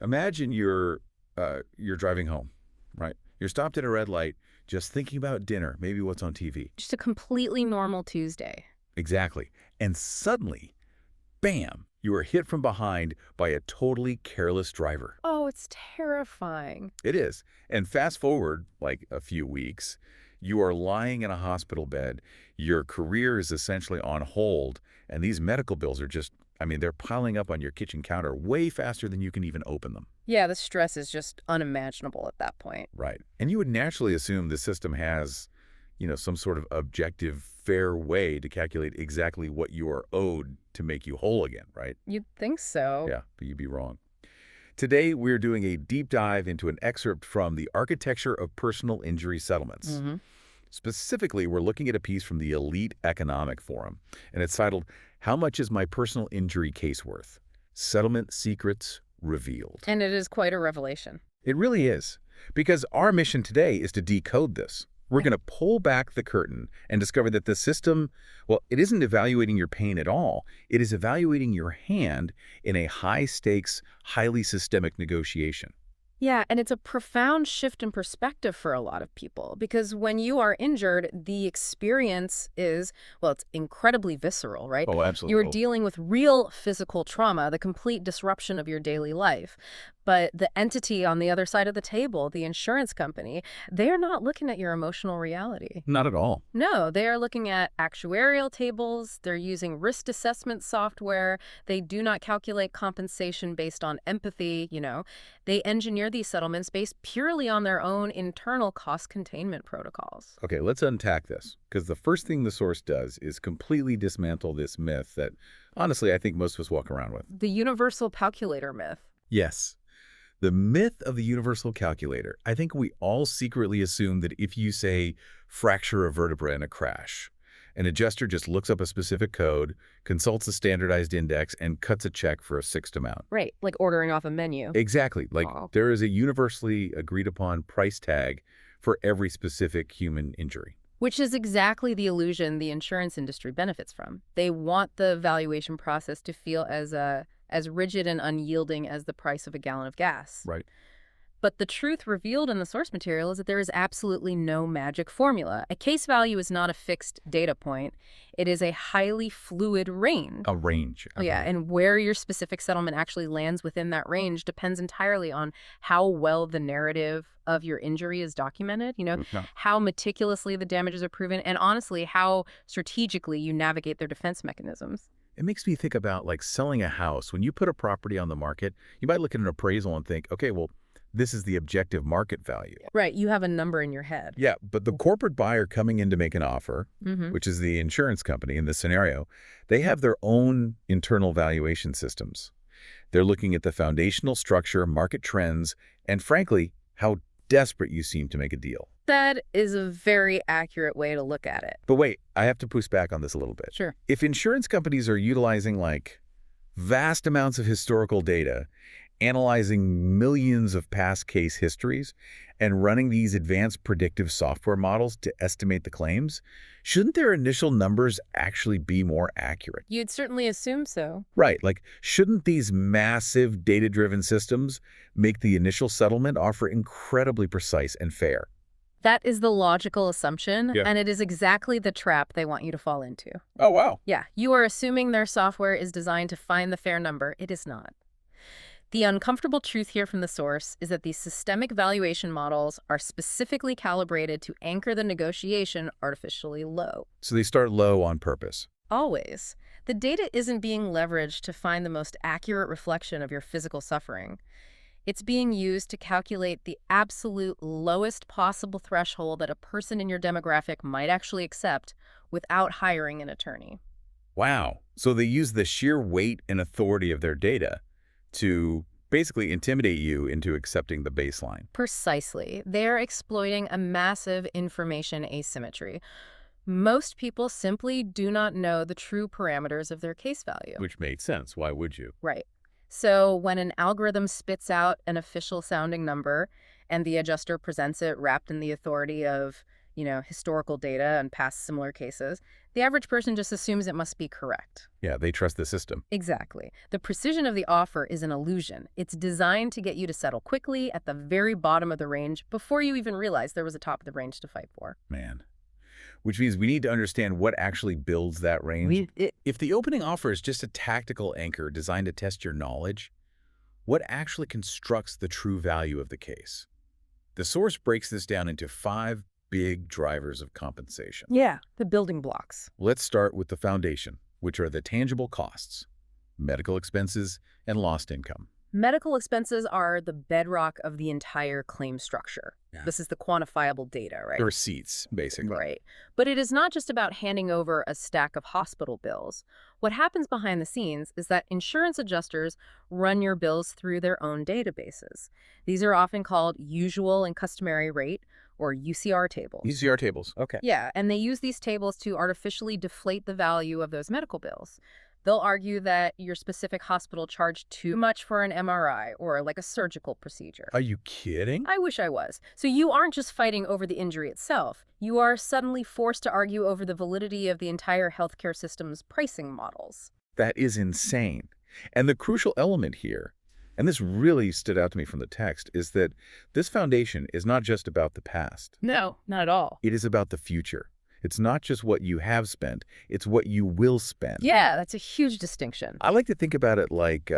Imagine you're driving home, right? You're stopped at a red light, just thinking about dinner, maybe what's on TV. Just a completely normal Tuesday. Exactly. And suddenly, bam, you are hit from behind by a totally careless driver. Oh, it's terrifying. It is. And fast forward like a few weeks, you are lying in a hospital bed, your career is essentially on hold, and these medical bills are just, they're piling up on your kitchen counter way faster than you can even open them. Yeah, the stress is just unimaginable at that point. Right. And you would naturally assume the system has, some sort of objective, fair way to calculate exactly what you are owed to make you whole again, right? You'd think so. Yeah, but you'd be wrong. Today, we're doing a deep dive into an excerpt from The Architecture of Personal Injury Settlements. Specifically, we're looking at a piece from the Elite Economic Forum, and it's titled, How Much is My Personal Injury Case Worth? Settlement Secrets Revealed. And it is quite a revelation. It really is, because our mission today is to decode this. We're going to pull back the curtain and discover that the system, well, it isn't evaluating your pain at all. It is evaluating your hand in a high-stakes, highly systemic negotiation. Yeah, and it's a profound shift in perspective for a lot of people because when you are injured, the experience is, well, it's incredibly visceral, right? Oh, absolutely. You're dealing with real physical trauma, the complete disruption of your daily life. But the entity on the other side of the table, the insurance company, they are not looking at your emotional reality. Not at all. No, they are looking at actuarial tables. They're using risk assessment software. They do not calculate compensation based on empathy, They engineer these settlements based purely on their own internal cost containment protocols. Okay, let's unpack this, because the first thing the source does is completely dismantle this myth that, honestly, I think most of us walk around with. The universal calculator myth. Yes. The myth of the universal calculator. I think we all secretly assume that if you, say, fracture a vertebra in a crash, an adjuster just looks up a specific code, consults a standardized index, and cuts a check for a fixed amount. Right, like ordering off a menu. Exactly. Like there is a universally agreed upon price tag for every specific human injury. Which is exactly the illusion the insurance industry benefits from. They want the valuation process to feel as rigid and unyielding as the price of a gallon of gas. Right. But the truth revealed in the source material is that there is absolutely no magic formula. A case value is not a fixed data point. It is a highly fluid range. A range. Oh, yeah, and where your specific settlement actually lands within that range depends entirely on how well the narrative of your injury is documented, how meticulously the damages are proven, and honestly, how strategically you navigate their defense mechanisms. It makes me think about like selling a house. When you put a property on the market, you might look at an appraisal and think, okay, well, this is the objective market value. Right, you have a number in your head. Yeah, but the corporate buyer coming in to make an offer, which is the insurance company in this scenario, they have their own internal valuation systems. They're looking at the foundational structure, market trends, and frankly, how desperate you seem to make a deal. That is a very accurate way to look at it. But wait, I have to push back on this a little bit. Sure. If insurance companies are utilizing like vast amounts of historical data, analyzing millions of past case histories, and running these advanced predictive software models to estimate the claims, shouldn't their initial numbers actually be more accurate? You'd certainly assume so. Right. Like, shouldn't these massive data-driven systems make the initial settlement offer incredibly precise and fair? That is the logical assumption, Yeah. and it is exactly the trap they want you to fall into. Oh, wow. Yeah, you are assuming their software is designed to find the fair number. It is not. The uncomfortable truth here from the source is that these systemic valuation models are specifically calibrated to anchor the negotiation artificially low. So they start low on purpose. Always. The data isn't being leveraged to find the most accurate reflection of your physical suffering. It's being used to calculate the absolute lowest possible threshold that a person in your demographic might actually accept without hiring an attorney. Wow. So they use the sheer weight and authority of their data to basically intimidate you into accepting the baseline. Precisely. They're exploiting a massive information asymmetry. Most people simply do not know the true parameters of their case value. Which makes sense. Why would you? Right. So when an algorithm spits out an official sounding number and the adjuster presents it wrapped in the authority of, historical data and past similar cases, the average person just assumes it must be correct. Yeah, they trust the system. Exactly. The precision of the offer is an illusion. It's designed to get you to settle quickly at the very bottom of the range before you even realize there was a top of the range to fight for. Man. Which means we need to understand what actually builds that range. If the opening offer is just a tactical anchor designed to test your knowledge, what actually constructs the true value of the case? The source breaks this down into 5 big drivers of compensation. Yeah, the building blocks. Let's start with the foundation, which are the tangible costs, medical expenses, and lost income. Medical expenses are the bedrock of the entire claim structure. Yeah. This is the quantifiable data, right? The receipts, basically. Right. But it is not just about handing over a stack of hospital bills. What happens behind the scenes is that insurance adjusters run your bills through their own databases. These are often called usual and customary rate, or UCR tables. UCR tables, okay. Yeah, and they use these tables to artificially deflate the value of those medical bills. They'll argue that your specific hospital charged too much for an MRI or like a surgical procedure. Are you kidding? I wish I was. So you aren't just fighting over the injury itself. You are suddenly forced to argue over the validity of the entire healthcare system's pricing models. That is insane. And the crucial element here, and this really stood out to me from the text, is that this foundation is not just about the past. No, not at all. It is about the future. It's not just what you have spent, it's what you will spend. Yeah, that's a huge distinction. I like to think about it like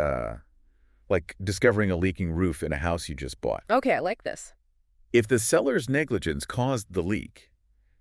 discovering a leaking roof in a house you just bought. Okay, I like this. If the seller's negligence caused the leak,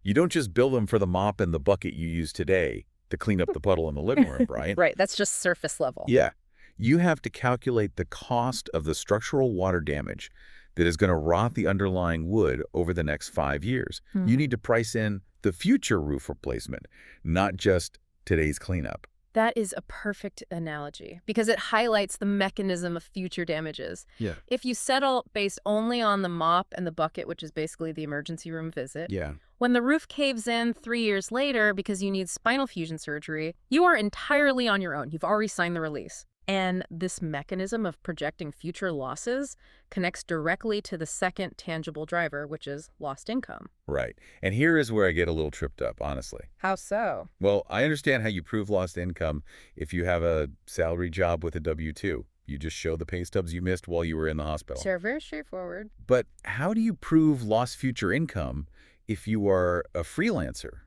you don't just bill them for the mop and the bucket you use today to clean up the puddle in the living room, right? Right, that's just surface level. Yeah. You have to calculate the cost of the structural water damage that is going to rot the underlying wood over the next 5 years. You need to price in the future roof replacement, not just today's cleanup. That is a perfect analogy because it highlights the mechanism of future damages. Yeah. If you settle based only on the mop and the bucket, which is basically the emergency room visit, Yeah. when the roof caves in 3 years later because you need spinal fusion surgery, you are entirely on your own. You've already signed the release. And this mechanism of projecting future losses connects directly to the second tangible driver, which is lost income. Right. And here is where I get a little tripped up, honestly. How so? Well, I understand how you prove lost income if you have a salary job with a W-2. You just show the pay stubs you missed while you were in the hospital. Sure, very straightforward. But how do you prove lost future income if you are a freelancer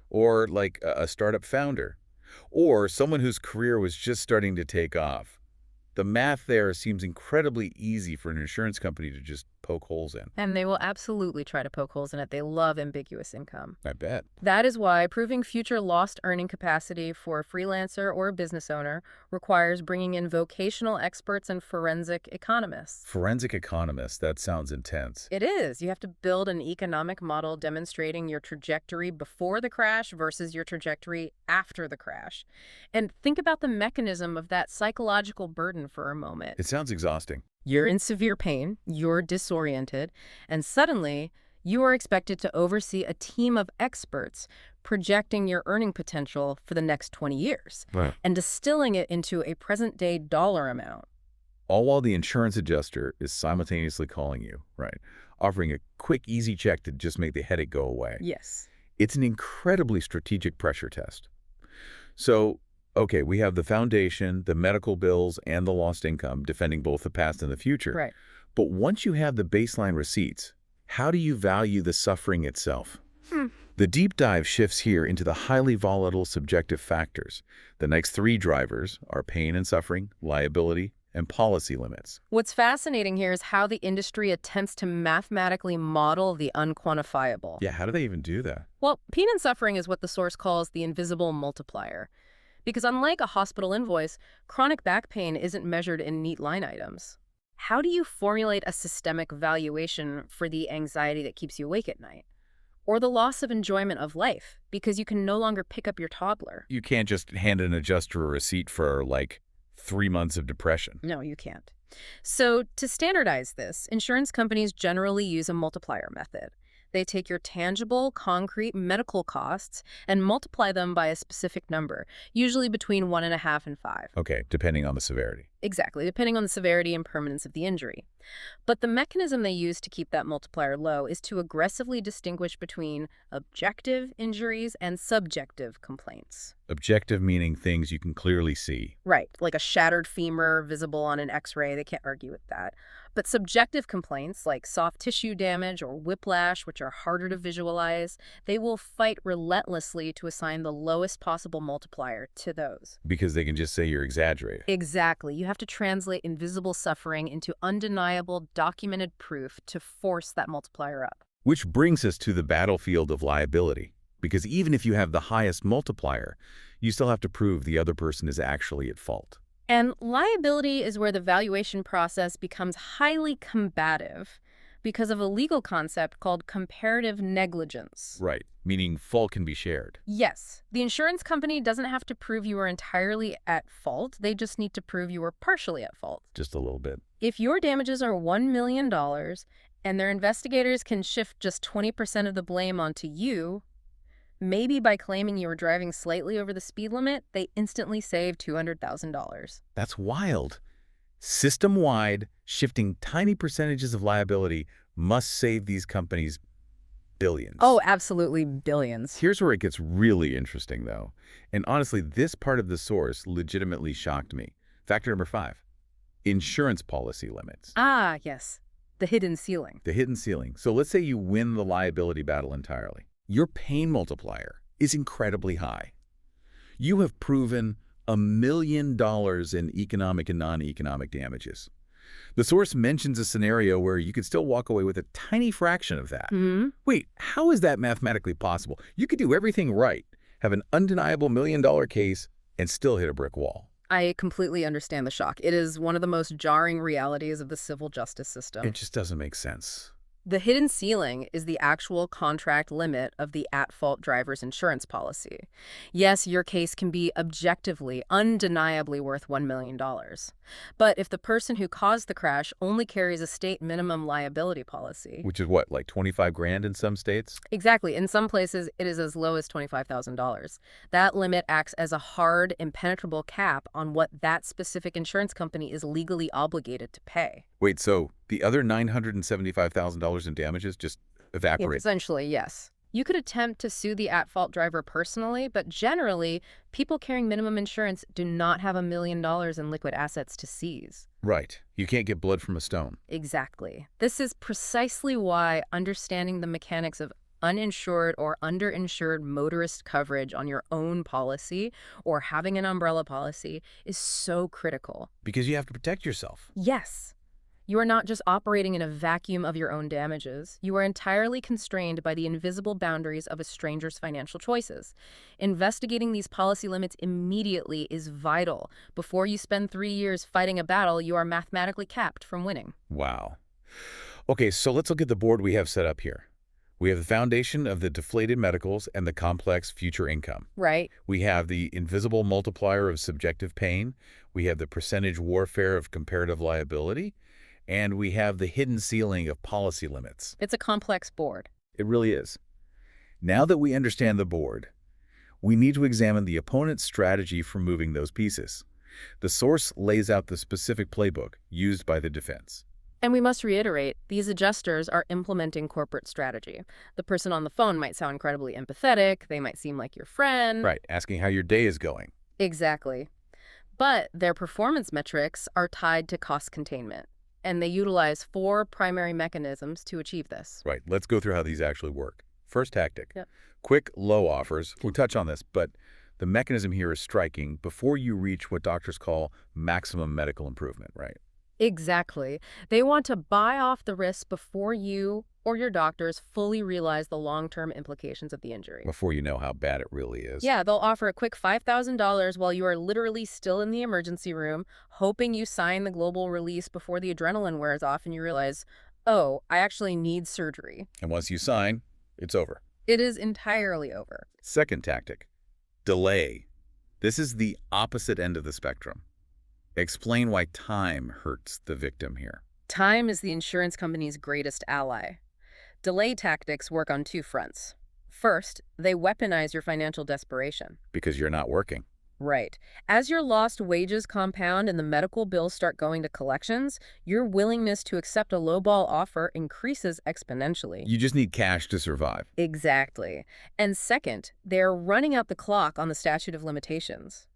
or like a startup founder or someone whose career was just starting to take off? The math there seems incredibly easy for an insurance company to just poke holes in. And they will absolutely try to poke holes in it. They love ambiguous income. I bet. That is why proving future lost earning capacity for a freelancer or a business owner requires bringing in vocational experts and forensic economists. Forensic economists, that sounds intense. It is. You have to build an economic model demonstrating your trajectory before the crash versus your trajectory after the crash. And think about the mechanism of that psychological burden for a moment. It sounds exhausting. You're in severe pain, you're disoriented, and suddenly you are expected to oversee a team of experts projecting your earning potential for the next 20 years Right. and distilling it into a present-day dollar amount. All while the insurance adjuster is simultaneously calling you, right? Offering a quick, easy check to just make the headache go away. Yes. It's an incredibly strategic pressure test. So, okay, we have the foundation, the medical bills, and the lost income, defending both the past and the future. Right. But once you have the baseline receipts, how do you value the suffering itself? The deep dive shifts here into the highly volatile subjective factors. The next 3 drivers are pain and suffering, liability, and policy limits. What's fascinating here is how the industry attempts to mathematically model the unquantifiable. Yeah, how do they even do that? Well, pain and suffering is what the source calls the invisible multiplier. Because unlike a hospital invoice, chronic back pain isn't measured in neat line items. How do you formulate a systemic valuation for the anxiety that keeps you awake at night? Or the loss of enjoyment of life because you can no longer pick up your toddler? You can't just hand an adjuster a receipt for, like, 3 months of depression. No, you can't. So to standardize this, insurance companies generally use a multiplier method. They take your tangible, concrete medical costs and multiply them by a specific number, usually between 1.5 and 5. Okay, depending on the severity. Exactly, depending on the severity and permanence of the injury. But the mechanism they use to keep that multiplier low is to aggressively distinguish between objective injuries and subjective complaints. Objective meaning things you can clearly see. Right, like a shattered femur visible on an x-ray, they can't argue with that. But subjective complaints like soft tissue damage or whiplash, which are harder to visualize, they will fight relentlessly to assign the lowest possible multiplier to those. Because they can just say you're exaggerating. Exactly. You have to translate invisible suffering into undeniable, documented proof to force that multiplier up. Which brings us to the battlefield of liability. Because even if you have the highest multiplier, you still have to prove the other person is actually at fault. And liability is where the valuation process becomes highly combative because of a legal concept called comparative negligence. Right, meaning fault can be shared. Yes, the insurance company doesn't have to prove you are entirely at fault. They just need to prove you were partially at fault. Just a little bit. If your damages are $1 million and their investigators can shift just 20% of the blame onto you, maybe by claiming you were driving slightly over the speed limit, they instantly save $200,000. That's wild. System-wide, shifting tiny percentages of liability must save these companies billions. Oh, absolutely billions. Here's where it gets really interesting, though. And honestly, this part of the source legitimately shocked me. Factor number 5, insurance policy limits. Ah, yes. The hidden ceiling. The hidden ceiling. So let's say you win the liability battle entirely. Your pain multiplier is incredibly high. You have proven $1 million in economic and non-economic damages. The source mentions a scenario where you could still walk away with a tiny fraction of that. Wait, how is that mathematically possible? You could do everything right, have an undeniable $1 million case, and still hit a brick wall. I completely understand the shock. It is one of the most jarring realities of the civil justice system. It just doesn't make sense. The hidden ceiling is the actual contract limit of the at-fault driver's insurance policy. Yes, your case can be objectively, undeniably worth $1 million. But if the person who caused the crash only carries a state minimum liability policy... Which is what, like 25 grand in some states? Exactly. In some places, it is as low as $25,000. That limit acts as a hard, impenetrable cap on what that specific insurance company is legally obligated to pay. Wait, so the other $975,000 in damages just evaporate? Essentially, yes. You could attempt to sue the at-fault driver personally, but generally, people carrying minimum insurance do not have $1 million in liquid assets to seize. Right. You can't get blood from a stone. Exactly. This is precisely why understanding the mechanics of uninsured or underinsured motorist coverage on your own policy or having an umbrella policy is so critical. Because you have to protect yourself. Yes. You are not just operating in a vacuum of your own damages. You are entirely constrained by the invisible boundaries of a stranger's financial choices. Investigating these policy limits immediately is vital. Before you spend 3 years fighting a battle, you are mathematically capped from winning. Wow. Okay, so let's look at the board we have set up here. We have the foundation of the deflated medicals and the complex future income. Right. We have the invisible multiplier of subjective pain. We have the percentage warfare of comparative liability. And we have the hidden ceiling of policy limits. It's a complex board. It really is. Now that we understand the board, we need to examine the opponent's strategy for moving those pieces. The source lays out the specific playbook used by the defense. And we must reiterate, these adjusters are implementing corporate strategy. The person on the phone might sound incredibly empathetic. They might seem like your friend. Right, asking how your day is going. Exactly. But their performance metrics are tied to cost containment. And they utilize 4 primary mechanisms to achieve this. Right. Let's go through how these actually work. First tactic. Yep. Quick, low offers. We'll touch on this, but the mechanism here is striking before you reach what doctors call maximum medical improvement, right? Exactly. They want to buy off the risk before you or your doctors fully realize the long-term implications of the injury. Before you know how bad it really is. Yeah, they'll offer a quick $5,000 while you are literally still in the emergency room, hoping you sign the global release before the adrenaline wears off and you realize, oh, I actually need surgery. And once you sign, it's over. It is entirely over. Second tactic, delay. This is the opposite end of the spectrum. Explain why time hurts the victim here. Time is the insurance company's greatest ally. Delay tactics work on 2 fronts. First, they weaponize your financial desperation. Because you're not working. Right. As your lost wages compound and the medical bills start going to collections, your willingness to accept a lowball offer increases exponentially. You just need cash to survive. Exactly. And second, they're running out the clock on the statute of limitations.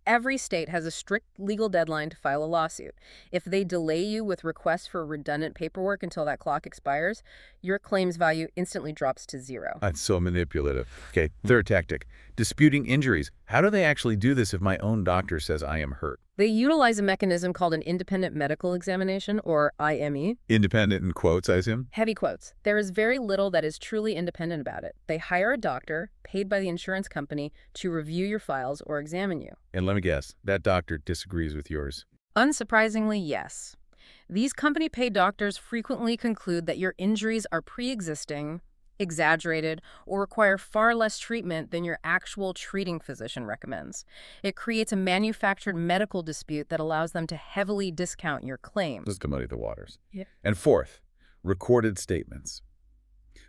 Every state has a strict legal deadline to file a lawsuit. If they delay you with requests for redundant paperwork until that clock expires, your claims value instantly drops to zero. That's so manipulative. Okay, third tactic, disputing injuries. How do they actually do this if my own doctor says I am hurt? They utilize a mechanism called an independent medical examination, or IME. Independent in quotes, I assume? Heavy quotes. There is very little that is truly independent about it. They hire a doctor, paid by the insurance company, to review your files or examine you. And let me guess, that doctor disagrees with yours. Unsurprisingly, yes. These company-paid doctors frequently conclude that your injuries are pre-existing, exaggerated, or require far less treatment than your actual treating physician recommends. It creates a manufactured medical dispute that allows them to heavily discount your claims. Just to muddy the waters. Yeah. And fourth, recorded statements.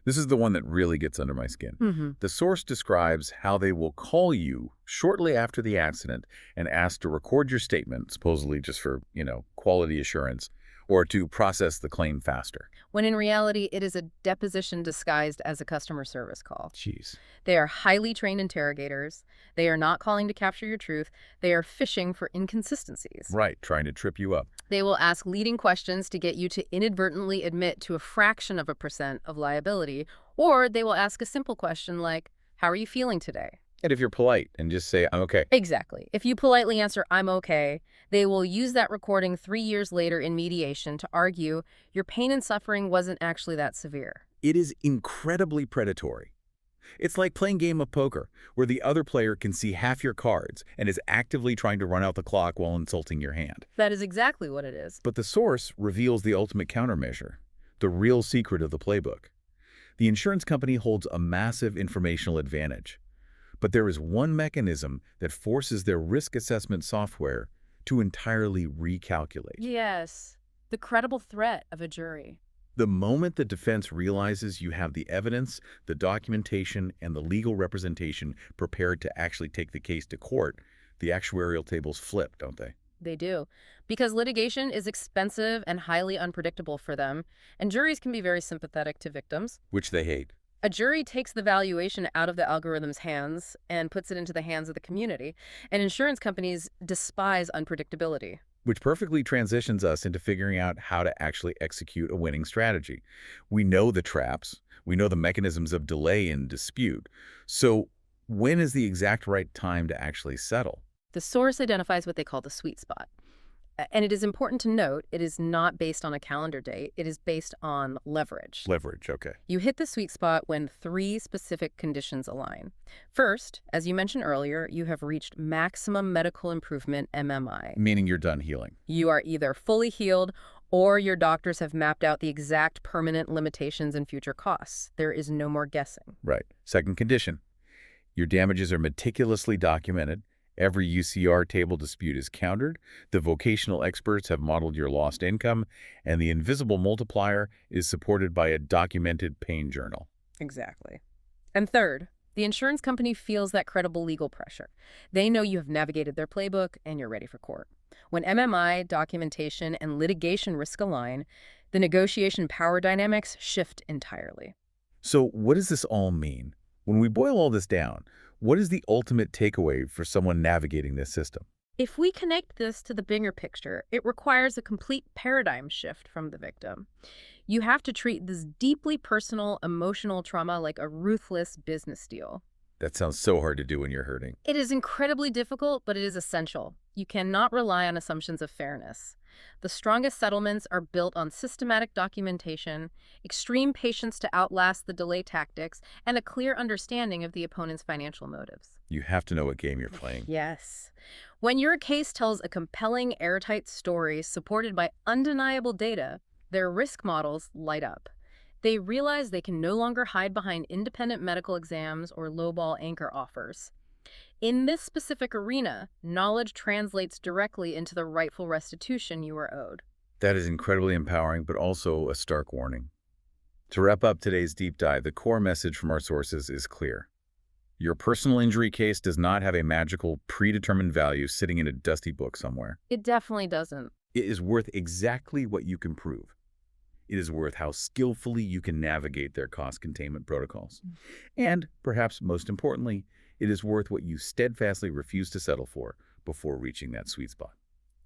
This is the one that really gets under my skin. The source describes how they will call you shortly after the accident and ask to record your statement, supposedly just for, quality assurance, or to process the claim faster. When in reality, it is a deposition disguised as a customer service call. Jeez. They are highly trained interrogators. They are not calling to capture your truth. They are fishing for inconsistencies. Right, trying to trip you up. They will ask leading questions to get you to inadvertently admit to a fraction of a percent of liability, or they will ask a simple question like, "How are you feeling today?" And if you're polite and just say, I'm okay. Exactly. If you politely answer, "I'm okay," they will use that recording 3 years later in mediation to argue your pain and suffering wasn't actually that severe. It is incredibly predatory. It's like playing a game of poker, where the other player can see half your cards and is actively trying to run out the clock while insulting your hand. That is exactly what it is. But the source reveals the ultimate countermeasure, the real secret of the playbook. The insurance company holds a massive informational advantage. But there is one mechanism that forces their risk assessment software to entirely recalculate. Yes, the credible threat of a jury. The moment the defense realizes you have the evidence, the documentation, and the legal representation prepared to actually take the case to court, the actuarial tables flip, don't they? They do. Because litigation is expensive and highly unpredictable for them, and juries can be very sympathetic to victims. Which they hate. A jury takes the valuation out of the algorithm's hands and puts it into the hands of the community, and insurance companies despise unpredictability. Which perfectly transitions us into figuring out how to actually execute a winning strategy. We know the traps. We know the mechanisms of delay and dispute. So when is the exact right time to actually settle? The source identifies what they call the sweet spot. And it is important to note, it is not based on a calendar date. It is based on leverage. Leverage, okay. You hit the sweet spot when 3 specific conditions align. First, as you mentioned earlier, you have reached maximum medical improvement, MMI. Meaning you're done healing. You are either fully healed or your doctors have mapped out the exact permanent limitations and future costs. There is no more guessing. Right. Second condition, your damages are meticulously documented. Every UCR table dispute is countered, the vocational experts have modeled your lost income, and the invisible multiplier is supported by a documented pain journal. Exactly. And third, the insurance company feels that credible legal pressure. They know you have navigated their playbook and you're ready for court. When MMI, documentation, and litigation risk align, the negotiation power dynamics shift entirely. So what does this all mean? When we boil all this down, what is the ultimate takeaway for someone navigating this system? If we connect this to the bigger picture, it requires a complete paradigm shift from the victim. You have to treat this deeply personal, emotional trauma like a ruthless business deal. That sounds so hard to do when you're hurting. It is incredibly difficult, but it is essential. You cannot rely on assumptions of fairness. The strongest settlements are built on systematic documentation, extreme patience to outlast the delay tactics, and a clear understanding of the opponent's financial motives. You have to know what game you're playing. Yes. When your case tells a compelling, airtight story supported by undeniable data, their risk models light up. They realize they can no longer hide behind independent medical exams or lowball anchor offers. In this specific arena, knowledge translates directly into the rightful restitution you are owed. That is incredibly empowering, but also a stark warning. To wrap up today's deep dive, the core message from our sources is clear. Your personal injury case does not have a magical, predetermined value sitting in a dusty book somewhere. It definitely doesn't. It is worth exactly what you can prove. It is worth how skillfully you can navigate their cost containment protocols. And, perhaps most importantly, it is worth what you steadfastly refuse to settle for before reaching that sweet spot.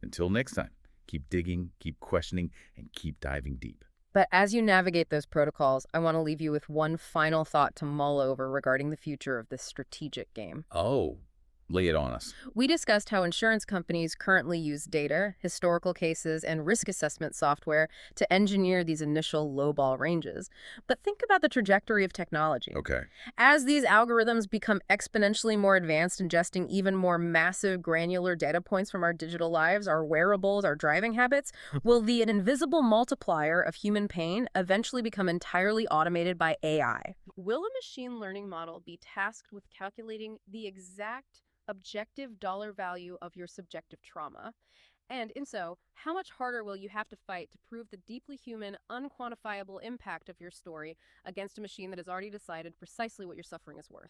Until next time, keep digging, keep questioning, and keep diving deep. But as you navigate those protocols, I want to leave you with one final thought to mull over regarding the future of this strategic game. Oh, lay it on us. We discussed how insurance companies currently use data, historical cases, and risk assessment software to engineer these initial lowball ranges. But think about the trajectory of technology. Okay. As these algorithms become exponentially more advanced, ingesting even more massive granular data points from our digital lives, our wearables, our driving habits, will the invisible multiplier of human pain eventually become entirely automated by AI? Will a machine learning model be tasked with calculating the exact objective dollar value of your subjective trauma? And if so, how much harder will you have to fight to prove the deeply human, unquantifiable impact of your story against a machine that has already decided precisely what your suffering is worth?